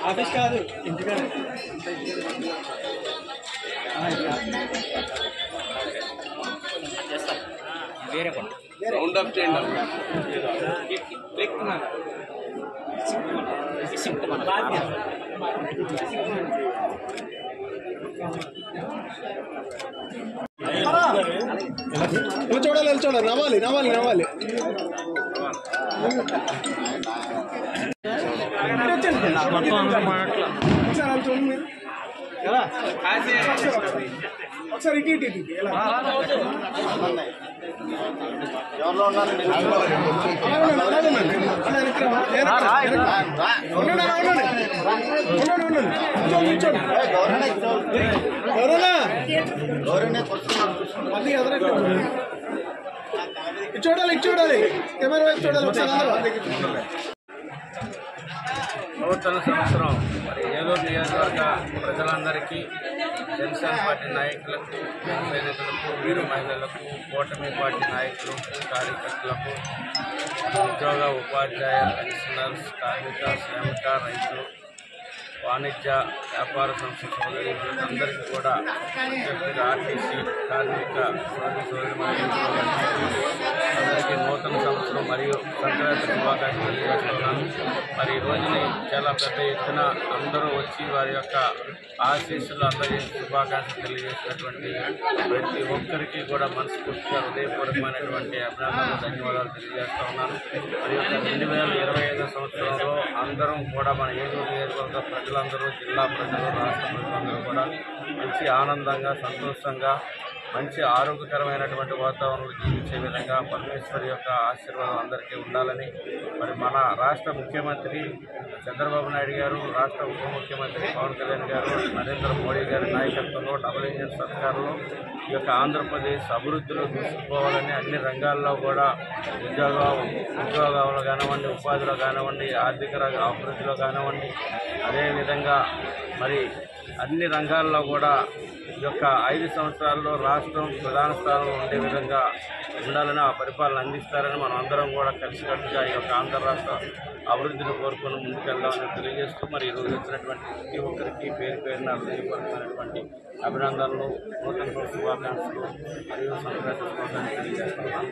Office కాదు ఇంటికాడ వేరే పని రౌండ్ అప్ చేయండి చూడాలి చూడాలి నవ్వాలి నవ్వాలి నవ్వాలి ఒకసారి ఇటు ఇటు ఇటు ఎవరిలో ఉన్నారండి చూడాలి చూడాలి కెమెరా వైపు చూడాలి ఒకసారి నూతన సంవత్సరం మరి ఏలూరు నియోజకవర్గ ప్రజలందరికీ జనసేన పార్టీ నాయకులకు సైనికులకు వీరు మహిళలకు కూటమి పార్టీ నాయకులకు కార్యకర్తలకు ఉద్యోగ ఉపాధ్యాయ పెన్షనర్స్ కార్మిక శ్రామిక రైతులు వాణిజ్య వ్యాపార సంస్థ సోదరులందరికీ కూడా ఆర్టీసీ కార్మిక అందరికీ నూతన సంవత్సరం మరియు సంక్రాంతి శుభాకాంక్షలు తెలియజేస్తున్నాను. మరి ఈ రోజుని చాలా పెద్ద ఎత్తున అందరూ వచ్చి వారి యొక్క ఆశీస్సులు అందజేసి శుభాకాంక్షలు తెలియజేసినటువంటి ప్రతి ఒక్కరికి కూడా మనస్ఫూర్తిగా హృదయపూర్వకమైనటువంటి అభినందనలు ధన్యవాదాలు తెలియజేస్తూ ఉన్నాను. మరి యొక్క 2025 సంవత్సరంలో అందరం కూడా మన ఏలూరు నియోజకవర్గ ప్రజలందరూ జిల్లా ప్రజలు రాష్ట్ర ప్రజలందరూ కూడా మంచి ఆనందంగా సంతోషంగా మంచి ఆరోగ్యకరమైనటువంటి వాతావరణంలో జీవించే విధంగా పరమేశ్వరి యొక్క ఆశీర్వాదం అందరికీ ఉండాలని మరి మన రాష్ట్ర ముఖ్యమంత్రి చంద్రబాబు నాయుడు గారు, రాష్ట్ర ఉప ముఖ్యమంత్రి పవన్ కళ్యాణ్ గారు, నరేంద్ర మోడీ గారి నాయకత్వంలో డబుల్ ఇంజిన్ సర్కారులో ఈ యొక్క ఆంధ్రప్రదేశ్ అభివృద్ధిలో దూసుకుపోవాలని అన్ని రంగాల్లో కూడా ఉద్యోగాలు కానివ్వండి, ఉపాధిలో కానివ్వండి, ఆర్థిక అభివృద్ధిలో కానివ్వండి, అదేవిధంగా మరి అన్ని రంగాల్లో కూడా ఈ యొక్క 5 సంవత్సరాల్లో రాష్ట్రం ప్రధాన స్థానంలో ఉండే విధంగా ఉండాలని ఆ పరిపాలన అందిస్తారని మనం అందరం కూడా కలిసికట్టుగా ఈ యొక్క ఆంధ్ర రాష్ట్ర అభివృద్ధిని కోరుకుని ముందుకెళ్దామని తెలియజేస్తూ మరి ఈరోజు వచ్చినటువంటి ప్రతి ఒక్కరికి పేరు పేరున హృదయపూర్వకమైనటువంటి అభినందనలు, నూతన శుభాకాంక్షలు మరియు సంక్రాంతి శుభాకాంక్షలు తెలియజేస్తున్నాను.